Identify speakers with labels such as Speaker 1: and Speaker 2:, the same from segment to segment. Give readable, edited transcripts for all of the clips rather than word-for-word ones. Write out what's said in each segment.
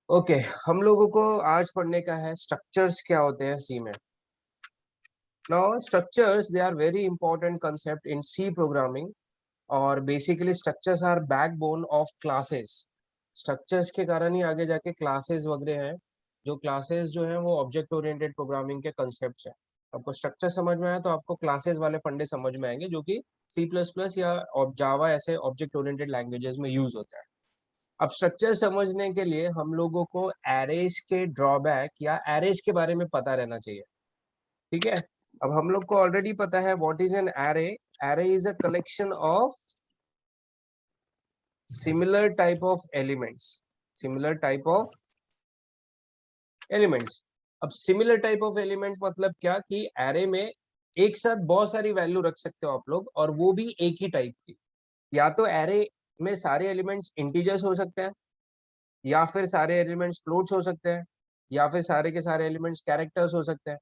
Speaker 1: Okay हम लोगों को आज पढ़ने का है स्ट्रक्चर्स क्या होते हैं सी में। Now structures they are very important concept in C programming और basically structures are backbone of classes. Structures के कारण ही आगे जाके क्लासेस वगैरह हैं। जो क्लासेस जो है वो ऑब्जेक्ट ओरिएंटेड प्रोग्रामिंग के कंसेप्ट है। आपको स्ट्रक्चर समझ में आया तो आपको क्लासेस वाले फंडे समझ में आएंगे जो कि सी प्लस प्लस या जावा ऐसे ऑब्जेक्ट ओरिएंटेड लैंग्वेजेस में यूज होता है। अब स्ट्रक्चर समझने के लिए हम लोगों को एरेज के ड्रॉबैक या एरेज के बारे में पता रहना चाहिए। ठीक है, अब हम लोग को ऑलरेडी पता है what is an array. Array is a collection of similar type of elements. Similar type of elements. अब सिमिलर टाइप ऑफ एलिमेंट मतलब क्या कि एरे में एक साथ बहुत सारी वैल्यू रख सकते हो आप लोग और वो भी एक ही टाइप की। या तो एरे में सारे एलिमेंट्स इंटीजर्स हो सकते हैं, या फिर सारे एलिमेंट्स फ्लोट्स हो सकते हैं, या फिर सारे के सारे एलिमेंट्स कैरेक्टर्स हो सकते हैं।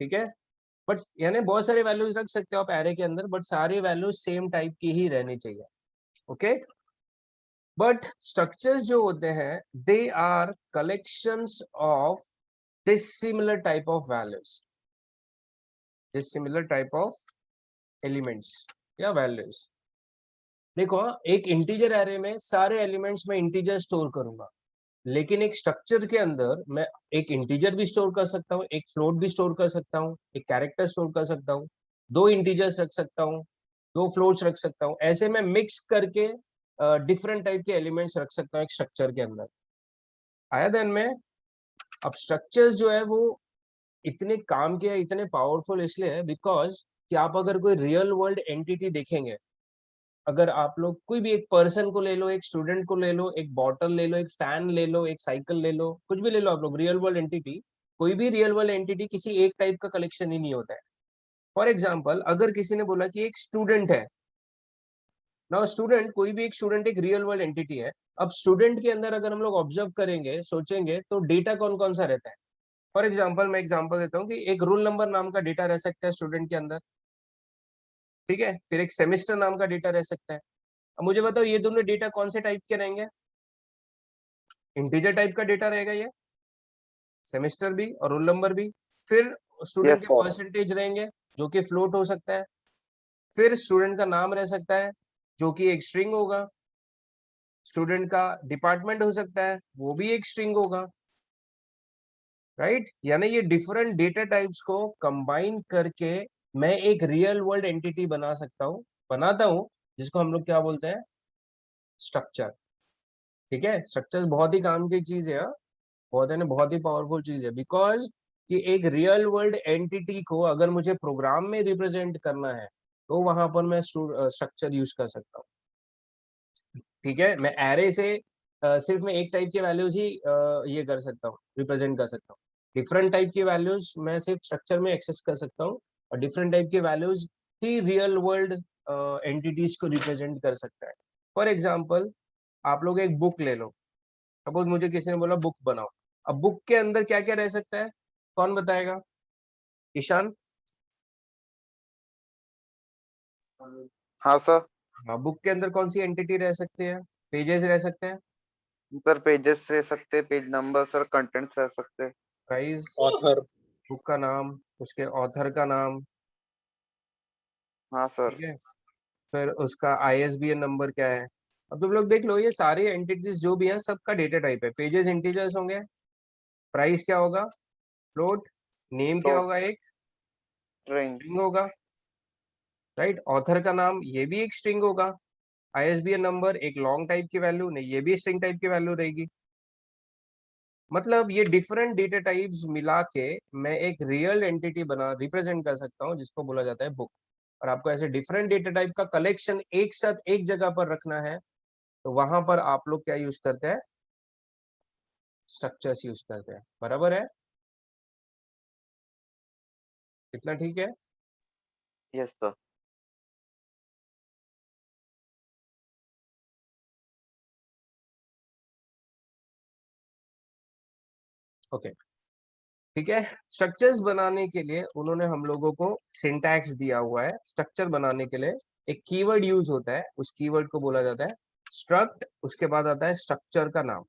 Speaker 1: ठीक है, बट यानी बहुत सारे वैल्यूज रख सकते हो आप एरे के अंदर, बट सारी वैल्यूज सेम टाइप की ही रहनी चाहिए। ओके, बट स्ट्रक्चर्स जो होते हैं they are collections of dissimilar type of values, dissimilar type of elements या वैल्यूज। देखो, एक इंटीजर एरे में सारे एलिमेंट्स में इंटीजर स्टोर करूंगा, लेकिन एक स्ट्रक्चर के अंदर मैं एक इंटीजर भी स्टोर कर सकता हूँ, एक फ्लोट भी स्टोर कर सकता हूँ, एक कैरेक्टर स्टोर कर सकता हूँ, दो इंटीजर्स रख सकता हूँ, दो फ्लोट्स रख सकता हूँ। ऐसे में मिक्स करके डिफरेंट टाइप के एलिमेंट्स रख सकता हूँ एक स्ट्रक्चर के अंदर। आया ध्यान में? अब स्ट्रक्चर्स जो है वो इतने काम के, इतने पावरफुल इसलिए है बिकॉज कि आप अगर कोई रियल वर्ल्ड एंटिटी देखेंगे, अगर आप लोग कोई भी एक पर्सन को ले लो, एक स्टूडेंट को ले लो, एक बॉटल ले लो, एक फैन ले लो, एक साइकिल ले लो, कुछ भी ले लो आप लोग, रियल वर्ल्ड एंटिटी। कोई भी रियल वर्ल्ड एंटिटी किसी एक टाइप का कलेक्शन ही नहीं होता है। फॉर एग्जाम्पल, अगर किसी ने बोला कि एक स्टूडेंट है, ना स्टूडेंट, कोई भी एक स्टूडेंट एक रियल वर्ल्ड एंटिटी है। अब स्टूडेंट के अंदर अगर हम लोग ऑब्जर्व करेंगे, सोचेंगे, तो डेटा कौन कौन सा रहता है। फॉर एग्जाम्पल, मैं एग्जाम्पल देता हूँ कि एक रोल नंबर नाम का डेटा रह सकता है स्टूडेंट के अंदर। ठीक है, फिर एक सेमेस्टर नाम का डेटा रह सकता है। अब मुझे बताओ ये दोनों डेटा कौन से टाइप के रहेंगे? इंटीजर टाइप का डेटा रहेगा ये, सेमेस्टर भी और रोल नंबर भी। फिर स्टूडेंट
Speaker 2: यस
Speaker 1: के
Speaker 2: सर।
Speaker 1: परसेंटेज रहेंगे जो कि फ्लोट हो सकता है। फिर स्टूडेंट का नाम रह सकता है जो कि एक स्ट्रिंग होगा। स्टूडेंट का डिपार्टमेंट हो सकता है, वो भी एक स्ट्रिंग होगा। राइट, यानी ये डिफरेंट डेटा टाइप्स को कंबाइन करके मैं एक रियल वर्ल्ड एंटिटी बना सकता हूँ, बनाता हूँ, जिसको हम लोग क्या बोलते हैं? स्ट्रक्चर। ठीक है, स्ट्रक्चर बहुत ही काम की चीज है, बहुत है ना, बहुत ही पावरफुल चीज है। बिकॉज कि एक रियल वर्ल्ड एंटिटी को अगर मुझे प्रोग्राम में रिप्रेजेंट करना है तो वहां पर मैं स्ट्रक्चर यूज कर सकता हूँ। ठीक है, मैं एरे से सिर्फ मैं एक टाइप के वैल्यूज ही ये कर सकता हूँ, रिप्रेजेंट कर सकता हूँ। डिफरेंट टाइप के वैल्यूज मैं सिर्फ स्ट्रक्चर में एक्सेस कर सकता हूँ, और डिफरेंट टाइप के वैल्यूज ही रियल वर्ल्ड एंटिटीज को रिप्रेजेंट कर सकता है। फॉर एग्जाम्पल, आप लोग एक बुक ले लो। सपोज मुझे किसी ने बोला बुक बनाओ। अब बुक के अंदर क्या क्या रह सकता है, कौन बताएगा? ईशान।
Speaker 2: हाँ सर।
Speaker 1: हाँ, बुक के अंदर कौन सी एंटिटी रह सकती है? पेजेस रह सकते हैं,
Speaker 2: सर पेजेस रह सकते, पेज नंबर सर, कंटेंट्स रह सकते।
Speaker 1: Price,
Speaker 2: author.
Speaker 1: बुक का नाम, उसके ऑथर का नाम।
Speaker 2: हाँ सर।
Speaker 1: ठीक है, फिर उसका आईएसबीएन नंबर क्या है। अब तुम लोग देख लो, ये सारे एंटिटीज जो भी हैं सबका डेटा टाइप है। पेजेस इंटीजर्स होंगे, प्राइस क्या होगा? फ्लोट। नेम क्या
Speaker 2: फ्लोट।
Speaker 1: होगा? एक
Speaker 2: स्ट्रिंग।
Speaker 1: स्ट्रिंग होगा। राइट, ऑथर का नाम ये भी एक स्ट्रिंग होगा। आईएसबीएन नंबर एक लॉन्ग टाइप की वैल्यू नहीं, ये भी स्ट्रिंग टाइप की वैल्यू रहेगी। मतलब ये डिफरेंट डेटा टाइप्स मिला के मैं एक रियल एंटिटी बना रिप्रेजेंट कर सकता हूँ, जिसको बोला जाता है बुक। और आपको ऐसे डिफरेंट डेटा टाइप का कलेक्शन एक साथ एक जगह पर रखना है, तो वहां पर आप लोग क्या यूज करते हैं? स्ट्रक्चर्स यूज करते हैं। बराबर है? इतना ठीक है?
Speaker 2: Yes sir.
Speaker 1: ओके, ठीक है। स्ट्रक्चर्स बनाने के लिए उन्होंने हम लोगों को सिंटैक्स दिया हुआ है। स्ट्रक्चर बनाने के लिए एक कीवर्ड यूज होता है, उस कीवर्ड को बोला जाता है स्ट्रक्ट। उसके बाद आता है स्ट्रक्चर का नाम।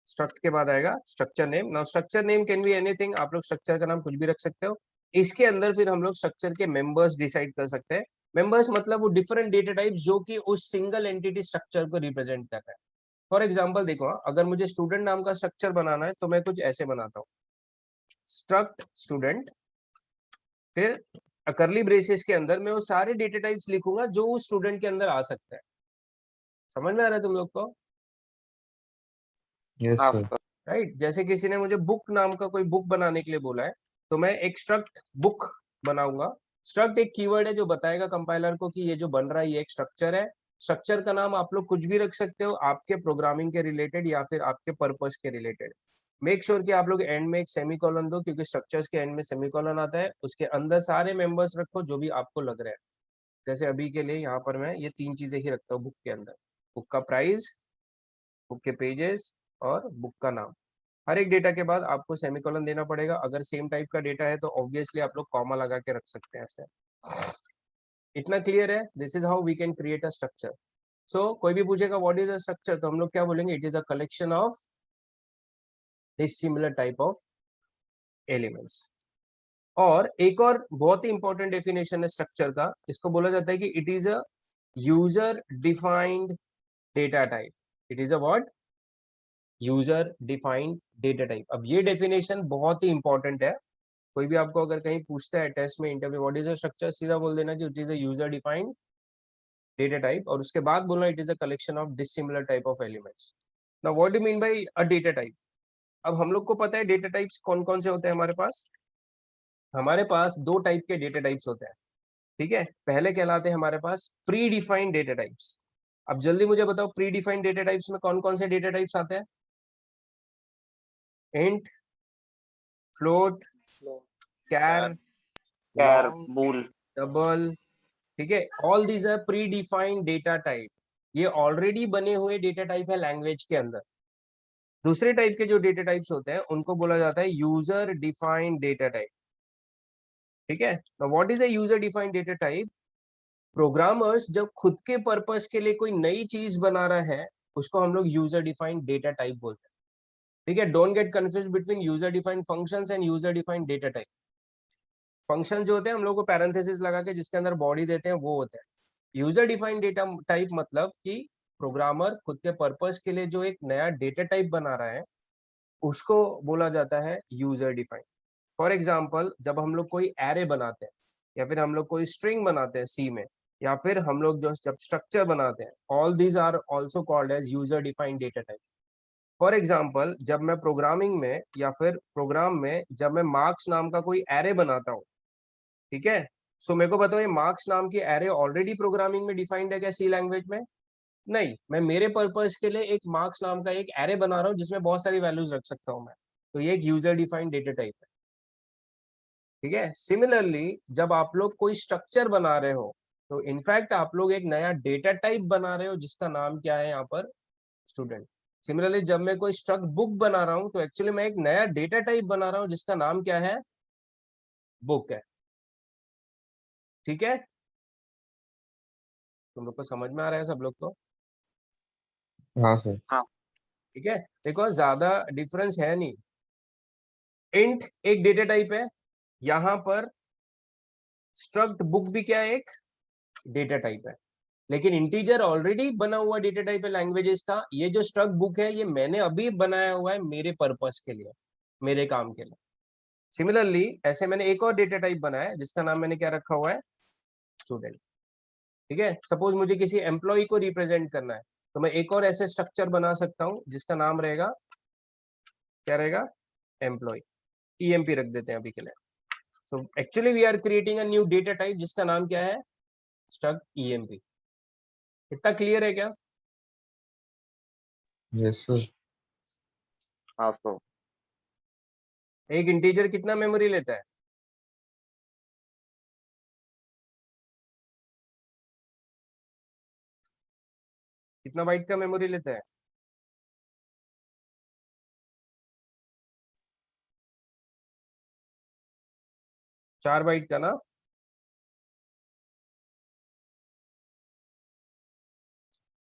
Speaker 1: स्ट्रक्ट के बाद आएगा structure name. Now structure name can be anything, आप लोग स्ट्रक्चर का नाम कुछ भी रख सकते हो। इसके अंदर फिर हम लोग स्ट्रक्चर के मेंबर्स डिसाइड कर सकते हैं। मेंबर्स मतलब वो डिफरेंट डेटा टाइप जो कि उस सिंगल एंटिटी स्ट्रक्चर को रिप्रेजेंट कर रहा है। फॉर एग्जाम्पल देखो, अगर मुझे स्टूडेंट नाम का स्ट्रक्चर बनाना है तो मैं कुछ ऐसे बनाता हूँ, स्ट्रक्ट स्टूडेंट, फिर करली ब्रेसेस के अंदर मैं वो सारे डेटा टाइप्स लिखूंगा जो उस स्टूडेंट के अंदर आ सकता है। समझ में आ रहा है तुम लोग को?
Speaker 3: यस
Speaker 2: हाँ
Speaker 3: सर।
Speaker 2: सर।
Speaker 1: राइट, जैसे किसी ने मुझे बुक नाम का कोई बुक बनाने के लिए बोला है तो मैं एक स्ट्रक्ट बुक बनाऊंगा। स्ट्रक्ट एक कीवर्ड है जो बताएगा कंपाइलर को कि ये जो बन रहा है ये एक स्ट्रक्चर है। स्ट्रक्चर का नाम आप लोग कुछ भी रख सकते हो, आपके प्रोग्रामिंग के रिलेटेड या फिर आपके पर्पस के रिलेटेड। मेक श्योर कि आप लोग एंड में एक सेमीकोलन दो, क्योंकि स्ट्रक्चर्स के एंड में सेमीकोलन आता है। उसके अंदर सारे मेंबर्स रखो जो भी आपको लग रहा है। जैसे अभी के लिए यहाँ पर मैं ये 3 चीजें ही रखता हूँ बुक के अंदर, बुक का प्राइस, बुक के पेजेस और बुक का नाम। हर एक डेटा के बाद आपको सेमीकोलन देना पड़ेगा। अगर सेम टाइप का डेटा है तो ऑब्वियसली आप लोग कॉमा लगा के रख सकते हैं ऐसे। इतना क्लियर है? This is how we can create a structure. So कोई भी पूछेगा व्हाट इज अ स्ट्रक्चर, तो हम लोग क्या बोलेंगे? It is a collection of this similar type of elements. और एक और बहुत ही इंपॉर्टेंट डेफिनेशन है स्ट्रक्चर का, इसको बोला जाता है कि it is a user defined data type. It is a what? User defined data type. अब ये डेफिनेशन बहुत ही इंपॉर्टेंट है। कोई भी आपको अगर कहीं पूछता है टेस्ट में, interview, what is a structure, सीधा बोल देना कि it is a user defined data type, और उसके बाद बोलना it is a collection of dissimilar type of elements. Now what do mean by a data type? अब हम लोग को पता है डेटा टाइप्स कौन कौन से होते हैं हमारे पास। हमारे पास दो टाइप के डेटा टाइप्स होते हैं, ठीक है। पहले कहलाते हैं हमारे पास प्री डिफाइंड डेटा टाइप्स। अब जल्दी मुझे बताओ, प्री डिफाइंड डेटा टाइप्स में कौन कौन से डेटा टाइप्स आते हैं? Int, float, char,
Speaker 2: char,
Speaker 1: long,
Speaker 2: bool.
Speaker 1: Double, ठीक है। All these are predefined data type. ये ऑलरेडी बने हुए डेटा टाइप है लैंग्वेज के अंदर। दूसरे टाइप के जो डेटा टाइप्स होते हैं उनको बोला जाता है यूजर डिफाइंड डेटा टाइप, ठीक है। तो what is a user defined data type? Programmers जब खुद के पर्पस के लिए कोई नई चीज बना रहा है उसको हम लोग यूजर डिफाइंड डेटा टाइप बोलते हैं, ठीक है। Don't get confuse between user defined functions and user defined data type. Function जो होते हैं हम लोग को पैरेंथेसिस लगा के जिसके अंदर बॉडी देते हैं वो होता है। यूजर डिफाइंड डेटा टाइप मतलब कि प्रोग्रामर खुद के पर्पस के लिए जो एक नया डेटा टाइप बना रहा है उसको बोला जाता है यूजर डिफाइंड। फॉर एग्जाम्पल, जब हम लोग कोई एरे बनाते हैं या फिर हम लोग कोई स्ट्रिंग बनाते हैं सी में, या फिर हम लोग जो जब स्ट्रक्चर बनाते हैं, all these are also called as user defined data type. For example, जब मैं प्रोग्रामिंग में या फिर प्रोग्राम में जब मैं मार्क्स नाम का कोई एरे बनाता हूँ, ठीक है। सो मेरे को बताओ ये मार्क्स नाम की एरे ऑलरेडी प्रोग्रामिंग में डिफाइंड है क्या सी लैंग्वेज में? नहीं, मैं मेरे पर्पस के लिए एक मार्क्स नाम का एक एरे बना रहा हूँ जिसमें बहुत सारी वैल्यूज रख सकता हूँ मैं। तो ये एक यूजर डिफाइंड डेटा टाइप है, ठीक है। सिमिलरली जब आप लोग कोई स्ट्रक्चर बना रहे हो तो इनफैक्ट आप लोग एक नया डेटा टाइप बना रहे हो जिसका नाम क्या है यहाँ पर? स्टूडेंट। सिमिलरली जब मैं कोई स्ट्रक्ट बुक बना रहा हूँ तो एक्चुअली मैं एक नया डेटा टाइप बना रहा हूँ जिसका नाम क्या है? बुक है, ठीक है। तुम लोग को समझ में आ रहा है सब लोग को?
Speaker 3: हाँ सर।
Speaker 2: हाँ।
Speaker 1: ठीक है, देखो ज्यादा डिफरेंस है नहीं। इंट एक डेटा टाइप है, यहाँ पर स्ट्रक्ट बुक भी क्या है? एक डेटा टाइप है। लेकिन इंटीजर ऑलरेडी बना हुआ डेटा टाइप है लैंग्वेजेस का। ये जो स्ट्रक्ट बुक है ये मैंने अभी बनाया हुआ है मेरे पर्पस के लिए, मेरे काम के लिए। सिमिलरली ऐसे मैंने एक और डेटा टाइप बनाया है जिसका नाम मैंने क्या रखा हुआ है? स्टूडेंट, ठीक है। सपोज मुझे किसी एम्प्लॉय को रिप्रेजेंट करना है तो मैं एक और ऐसे स्ट्रक्चर बना सकता हूँ जिसका नाम रहेगा, क्या रहेगा? एम्प्लॉय। ईएमपी रख देते हैं अभी के लिए। So actually we are creating a new data type जिसका नाम क्या है? Struct EMP. इतना क्लियर है क्या?
Speaker 3: Yes sir.
Speaker 2: हाँ सर।
Speaker 1: एक इंटीजर कितना मेमोरी लेता है? कितना बाइट का मेमोरी लेता है? 4 बाइट का ना?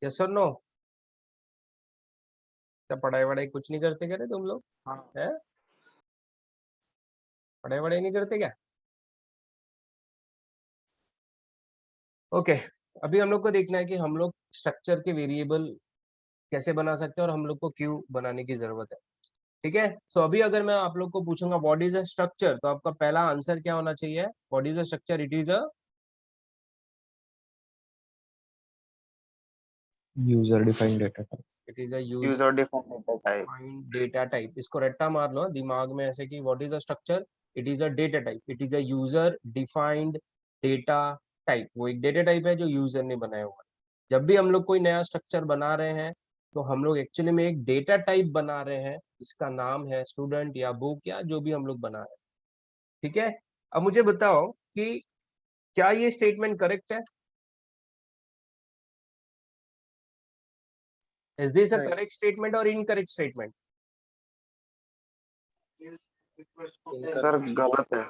Speaker 1: यस और नो? क्या पढ़ाई वढ़ाई कुछ नहीं करते क्या रे तुम लोग?
Speaker 2: हाँ
Speaker 1: है, पढ़ाई वढ़ाई नहीं करते क्या? ओके, अभी हम लोग को देखना है कि हम लोग स्ट्रक्चर के वेरिएबल कैसे बना सकते हैं और हम लोग को क्यों बनाने की जरूरत है। ठीक है, सो अभी अगर मैं आप लोग को पूछूंगा व्हाट इज अ स्ट्रक्चर, तो आपका पहला आंसर क्या होना चाहिए? What is a structure? It is a
Speaker 3: user defined data type.
Speaker 1: It is a
Speaker 2: user defined data type.
Speaker 1: Data type. इसको रट्टा मार लो दिमाग में ऐसे कि what is a structure, it is a data type, it is a user defined data type. वो एक data type है जो यूजर ने बनाया हुआ है। जब भी हम लोग कोई नया स्ट्रक्चर बना रहे हैं तो हम लोग एक्चुअली में एक डेटा टाइप बना रहे हैं जिसका नाम है स्टूडेंट या बुक या जो भी हम लोग बना रहे हैं। ठीक है, अब मुझे बताओ कि क्या ये स्टेटमेंट करेक्ट है? Is this a correct statement और इनकरेक्ट स्टेटमेंट?
Speaker 2: सर गलत है।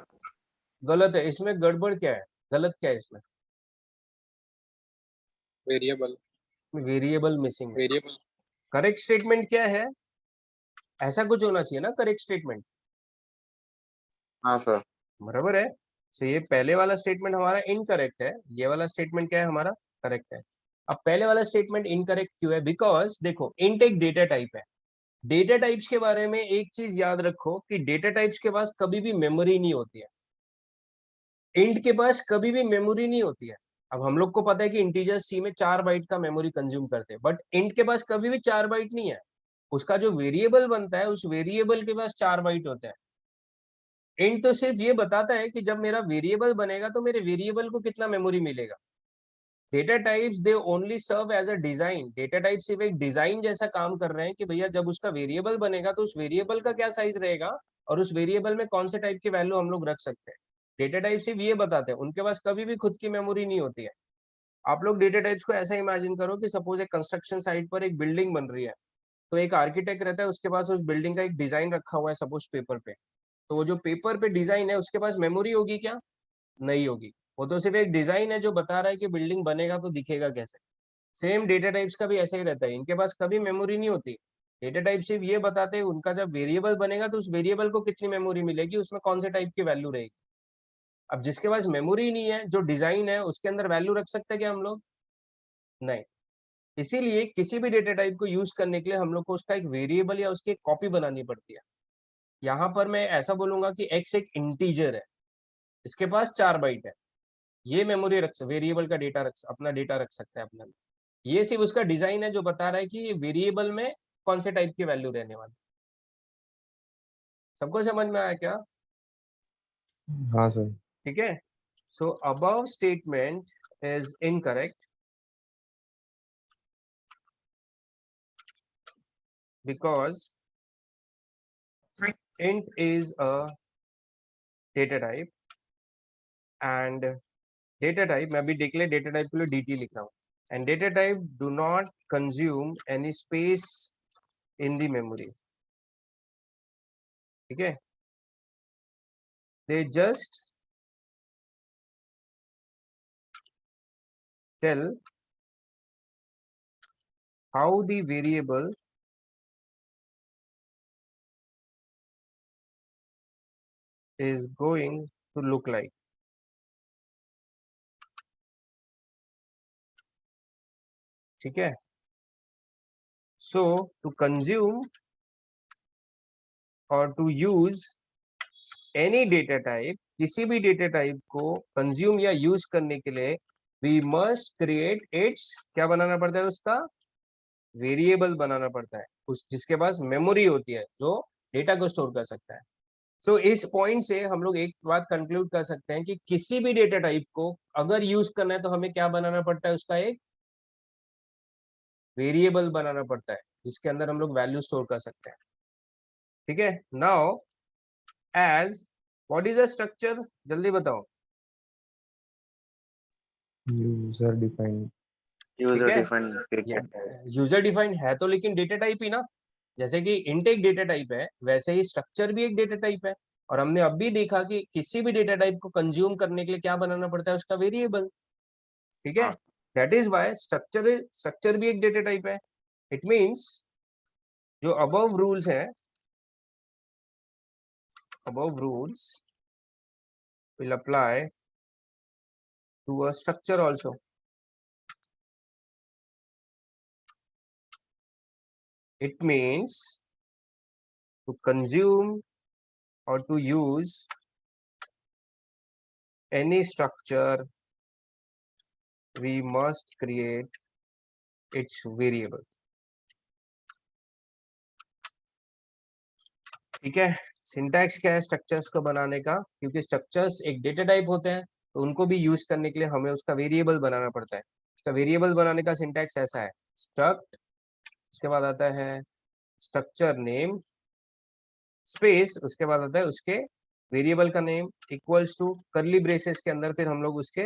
Speaker 1: गलत है। इसमें गड़बड़ क्या है? गलत क्या है इसमें?
Speaker 4: वेरिएबल
Speaker 1: वेरिएबल मिसिंग है।
Speaker 4: वेरिएबल
Speaker 1: करेक्ट स्टेटमेंट क्या है? ऐसा कुछ होना चाहिए ना करेक्ट स्टेटमेंट।
Speaker 2: हाँ सर।
Speaker 1: बराबर है। सो ये पहले वाला स्टेटमेंट हमारा इनकरेक्ट है, ये वाला स्टेटमेंट क्या है हमारा? करेक्ट है। अब पहले वाला स्टेटमेंट इनकरेक्ट क्यों है? बिकॉज देखो इंट एक डेटा टाइप है। डेटा टाइप्स के बारे में एक चीज याद रखो कि डेटा टाइप्स के पास कभी भी मेमोरी नहीं होती है। इंट के पास कभी भी मेमोरी नहीं होती है। अब हम लोग को पता है कि इंटीजर सी में 4 बाइट का मेमोरी कंज्यूम करते हैं, बट इंट के पास कभी भी 4 बाइट नहीं है। उसका जो वेरिएबल बनता है उस वेरिएबल के पास 4 बाइट होते हैं। इंट तो सिर्फ ये बताता है कि जब मेरा वेरिएबल बनेगा तो मेरे वेरिएबल को कितना मेमोरी मिलेगा। Data types they only serve as a design. Data type सिर्फ एक डिजाइन जैसा काम कर रहे हैं कि भैया जब उसका वेरिएबल बनेगा तो उस वेरिएबल का क्या साइज रहेगा और उस वेरिएबल में कौन से टाइप की वैल्यू हम लोग रख सकते हैं। डेटा टाइप सिर्फ ये बताते हैं, उनके पास कभी भी खुद की मेमोरी नहीं होती है। आप लोग डेटा टाइप्स को ऐसा इमेजिन करो कि सपोज एक कंस्ट्रक्शन साइट पर एक बिल्डिंग बन रही है, तो एक आर्किटेक्ट रहता है, उसके पास उस बिल्डिंग का एक डिजाइन रखा हुआ है सपोज पेपर पे। तो वो जो पेपर पे डिजाइन है उसके पास मेमोरी होगी क्या? नहीं होगी। वो तो सिर्फ एक डिजाइन है जो बता रहा है कि बिल्डिंग बनेगा तो दिखेगा कैसे। सेम डेटा टाइप्स का भी ऐसा ही रहता है, इनके पास कभी मेमोरी नहीं होती। डेटा टाइप सिर्फ ये बताते हैं उनका जब वेरिएबल बनेगा तो उस वेरिएबल को कितनी मेमोरी मिलेगी, उसमें कौन से टाइप की वैल्यू रहेगी। अब जिसके पास मेमोरी नहीं है, जो डिजाइन है उसके अंदर वैल्यू रख सकते हैं क्या हम लोग? नहीं। इसीलिए किसी भी डेटा टाइप को यूज करने के लिए हम लोग को उसका एक वेरिएबल या उसकी एक कॉपी बनानी पड़ती है। यहाँ पर मैं ऐसा बोलूंगा कि x एक इंटीजर है, इसके पास 4 बाइट है, ये मेमोरी रख वेरिएबल का डेटा रख अपना डेटा रख सकता है अपना। ये सिर्फ उसका डिजाइन है जो बता रहा है कि वेरिएबल में कौन से टाइप की वैल्यू रहने वाली। सबको समझ में आया क्या?
Speaker 3: हाँ सर।
Speaker 1: ठीक है, so above statement is incorrect because int is a data type and data type, मैं अभी देख ले डेटा टाइप के लिए dt लिख रहा हूँ, and data type do not consume any space in the memory. ठीक है, they just tell how the variable is going to look like. ठीक है, so to consume or to use any data type, किसी भी data type को consume या use करने के लिए we must create its, क्या बनाना पड़ता है उसका? वेरिएबल बनाना पड़ता है उस जिसके पास मेमोरी होती है, जो डेटा को स्टोर कर सकता है। सो इस पॉइंट से हम लोग एक बात कंक्लूड कर सकते हैं कि किसी भी डेटा टाइप को अगर यूज करना है तो हमें क्या बनाना पड़ता है? उसका एक वेरिएबल बनाना पड़ता है जिसके अंदर हम लोग वैल्यू स्टोर कर सकते हैं। ठीक है, now as what is a structure, जल्दी बताओ।
Speaker 3: User defined.
Speaker 1: ठीक
Speaker 2: यूजर
Speaker 1: है,
Speaker 2: defined data type.
Speaker 1: User defined है तो लेकिन डेटा टाइप ही ना। जैसे कि इंट एक डेटा टाइप है वैसे ही स्ट्रक्चर भी एक डेटा टाइप है। और हमने अब भी देखा कि किसी भी डेटा टाइप को कंज्यूम करने के लिए क्या बनाना पड़ता है? उसका वेरिएबल। ठीक है,
Speaker 2: हाँ
Speaker 1: दैट इज वाई स्ट्रक्चर भी एक डेटा टाइप है। इट मीन्स जो above rules हैं, above rules will apply to a structure also. It means to consume or to use any structure, we must create its variable. ठीक है, syntax क्या है structures को बनाने का, क्योंकि स्ट्रक्चर्स एक डेटा टाइप होते हैं तो उनको भी यूज करने के लिए हमें उसका वेरिएबल बनाना पड़ता है। उसका वेरिएबल बनाने का सिंटैक्स ऐसा है, स्ट्रक्ट, उसके बाद आता है स्ट्रक्चर नेम स्पेस, उसके बाद आता है उसके वेरिएबल का name equals to curly braces के अंदर फिर हम लोग उसके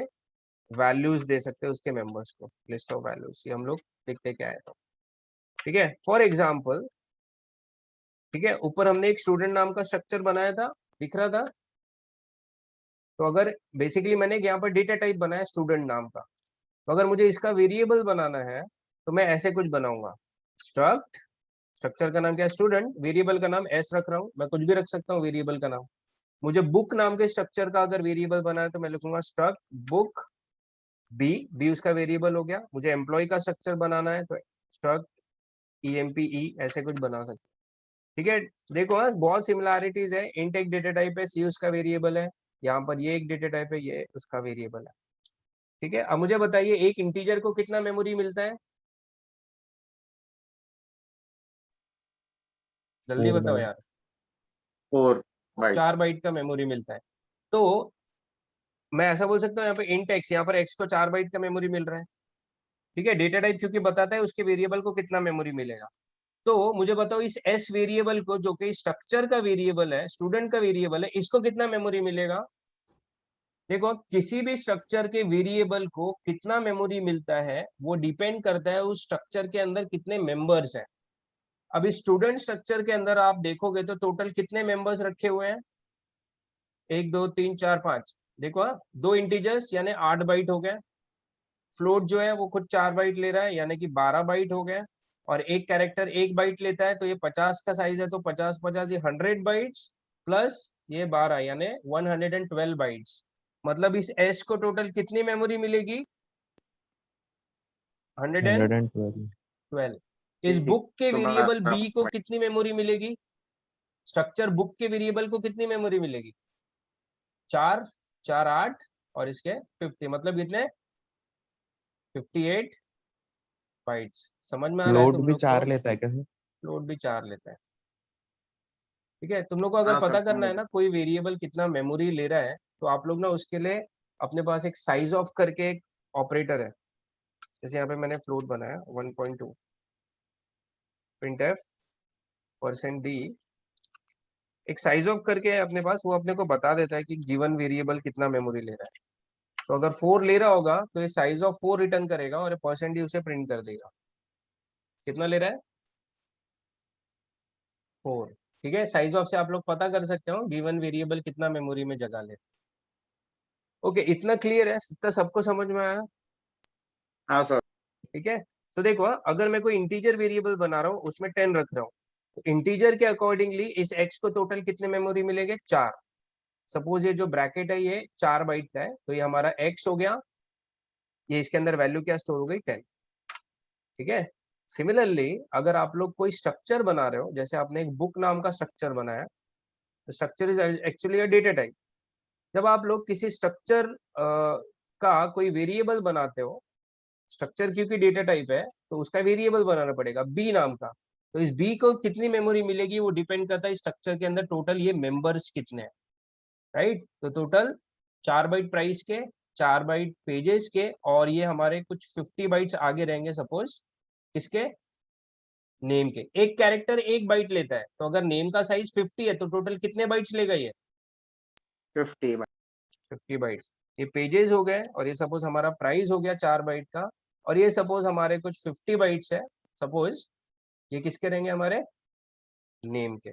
Speaker 1: वैल्यूज दे सकते हैं उसके मेंबर्स को, लिस्ट ऑफ वैल्यूज, ये हम लोग लिखते क्या है तो ठीक है। फॉर एग्जांपल, ठीक है, ऊपर हमने एक स्टूडेंट नाम का स्ट्रक्चर बनाया था, दिख रहा था। तो अगर बेसिकली मैंने यहाँ पर डेटा टाइप बनाया स्टूडेंट नाम का, तो अगर मुझे इसका वेरिएबल बनाना है तो मैं ऐसे कुछ बनाऊंगा, स्ट्रक्ट, स्ट्रक्चर का नाम क्या है स्टूडेंट, वेरिएबल का नाम एस रख रहा हूँ, मैं कुछ भी रख सकता हूँ वेरिएबल का नाम। मुझे बुक नाम के स्ट्रक्चर का अगर वेरिएबल बनाना है तो मैं लिखूंगा स्ट्रक्ट बुक बी, बी उसका वेरिएबल हो गया। मुझे एम्प्लॉय का स्ट्रक्चर बनाना है तो स्ट्रक्ट EMPE ऐसे कुछ बना सकते, ठीक है। देखो बहुत सिमिलैरिटीज है, इंट एक डेटा टाइप है, सी उसका वेरिएबल है, यहाँ पर ये एक डेटा टाइप है, ये उसका वेरिएबल है, ठीक है। अब मुझे बताइए एक इंटीजर को कितना मेमोरी मिलता है, जल्दी
Speaker 3: 4
Speaker 1: बताओ
Speaker 3: बाइट।
Speaker 1: यार।
Speaker 2: 4 बाइट।
Speaker 1: 4 बाइट का मेमोरी मिलता है। तो मैं ऐसा बोल सकता हूँ यहाँ पे इंट एक्स, यहाँ पर एक्स को 4 बाइट का मेमोरी मिल रहा है, ठीक है। डेटा टाइप क्योंकि बताता है उसके वेरिएबल को कितना मेमोरी मिलेगा। तो मुझे बताओ इस एस वेरिएबल को, जो कि स्ट्रक्चर का वेरिएबल है, स्टूडेंट का वेरिएबल है, इसको कितना मेमोरी मिलेगा। देखो किसी भी स्ट्रक्चर के वेरिएबल को कितना मेमोरी मिलता है वो डिपेंड करता है उस स्ट्रक्चर के अंदर कितने मेंबर्स हैं। अब इस स्टूडेंट स्ट्रक्चर के अंदर आप देखोगे तो टोटल कितने मेंबर्स रखे हुए हैं, 1 2 3 4 5, देखो दो इंटीजर्स यानी 8 बाइट हो गए, फ्लोट जो है वो खुद 4 बाइट ले रहा है यानी कि 12 बाइट हो गए, और एक कैरेक्टर 1 बाइट लेता है तो ये 50 का साइज है, तो 50 50 ये 100 बाइट्स प्लस ये 12 यानी 112 बाइट्स। मतलब इस एस को टोटल कितनी मेमोरी मिलेगी,
Speaker 3: 112।
Speaker 1: 112। इस बुक के वेरिएबल बी को कितनी मेमोरी मिलेगी, स्ट्रक्चर बुक के वेरिएबल को कितनी मेमोरी मिलेगी, 4 4 8 और इसके 50, मतलब कितने 58 बाइट्स। समझ में आ रहा है
Speaker 3: लोड
Speaker 1: तुम
Speaker 3: भी
Speaker 1: लोग
Speaker 3: 4
Speaker 1: को,
Speaker 3: लेता है क्या सर?
Speaker 1: फ्लोट भी 4 लेता है, ठीक है। तुम लोग को अगर
Speaker 2: हाँ
Speaker 1: पता
Speaker 2: सर,
Speaker 1: करना है ना कोई वेरिएबल कितना मेमोरी ले रहा है, तो आप लोग ना उसके लिए अपने पास एक साइज ऑफ करके एक ऑपरेटर है, जैसे यहाँ पे मैंने फ्लोट बनाया 1.2 printf %d, एक साइज ऑफ करके है अपने पास, वो अपने को बता देता है कि गिवन वेरिएबल कितना मेमोरी ले रहा है। तो अगर 4 ले रहा होगा तो ये साइज ऑफ 4 रिटर्न करेगा और %d उसे प्रिंट कर देगा, कितना ले रहा है 4, ठीक है। साइज ऑफ से आप लोग पता कर सकते हो गिवन वेरिएबल कितना मेमोरी में जगह ले। ओके, इतना क्लियर है, इतना सबको समझ में आया,
Speaker 2: हाँ सर।
Speaker 1: ठीक है। तो देखो अगर मैं कोई इंटीजर वेरिएबल बना रहा हूँ उसमें 10 रख रहा हूँ, तो इंटीजर के अकॉर्डिंगली इस x को टोटल कितने मेमोरी मिलेंगे, 4। सपोज ये जो ब्रैकेट है ये 4 बाइट का है, तो ये हमारा x हो गया, ये इसके अंदर वैल्यू क्या स्टोर हो गई 10, ठीक है। सिमिलरली अगर आप लोग कोई स्ट्रक्चर बना रहे हो, जैसे आपने एक बुक नाम का स्ट्रक्चर बनाया, structure is actually a data type. जब आप लोग किसी स्ट्रक्चर का कोई वेरिएबल बनाते हो, स्ट्रक्चर क्योंकि डेटा टाइप है तो उसका वेरिएबल बनाना पड़ेगा बी नाम का, तो इस बी को कितनी मेमोरी मिलेगी वो डिपेंड करता है स्ट्रक्चर के अंदर टोटल ये मेंबर्स कितने हैं, राइट। तो टोटल 4 बाइट प्राइस के, 4 बाइट पेजेस के, और ये हमारे कुछ 50 बाइट्स आगे रहेंगे सपोज किसके, नेम के। एक कैरेक्टर 1 बाइट लेता है, तो अगर नेम का साइज 50 है तो टोटल कितने बाइट्स लेगा ये
Speaker 2: 50 बाइट।
Speaker 1: 50 बाइट्स। ये पेजेस हो गए और ये सपोज हमारा प्राइस हो गया 4 बाइट का, और ये सपोज हमारे कुछ 50 बाइट्स है, सपोज ये किसके रहेंगे हमारे नेम के।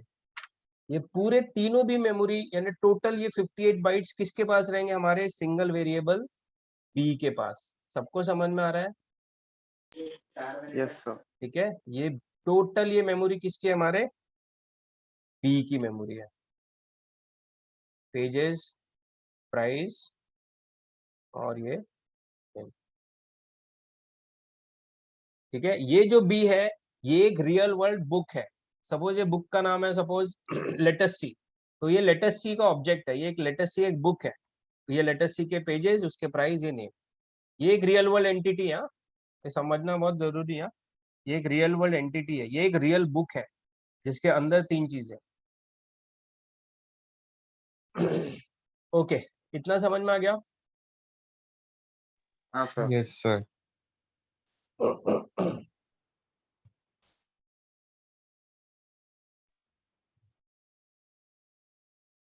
Speaker 1: ये पूरे तीनों भी मेमोरी यानी टोटल ये 58 बाइट्स किसके पास रहेंगे, हमारे सिंगल वेरिएबल बी के पास। सबको समझ में आ रहा है,
Speaker 2: यस सर।
Speaker 1: ठीक है। ये टोटल ये मेमोरी किसकी है हमारे, बी की मेमोरी है। पेजेस, प्राइस और ये, ठीक है। ये जो बी है ये एक रियल वर्ल्ड बुक है। सपोज ये बुक का नाम है सपोज लेटस सी, तो ये लेटस सी का ऑब्जेक्ट है, ये एक लेटस सी एक बुक है, तो ये लेटस सी के पेजेस, उसके प्राइस, ये नेम, ये एक रियल वर्ल्ड एंटिटी है, ये समझना बहुत जरूरी है। ये एक रियल वर्ल्ड एंटिटी है, ये एक रियल बुक है जिसके अंदर 3 चीजें। ओके, इतना समझ में आ गया।
Speaker 2: हाँ सर।
Speaker 3: Yes, sir.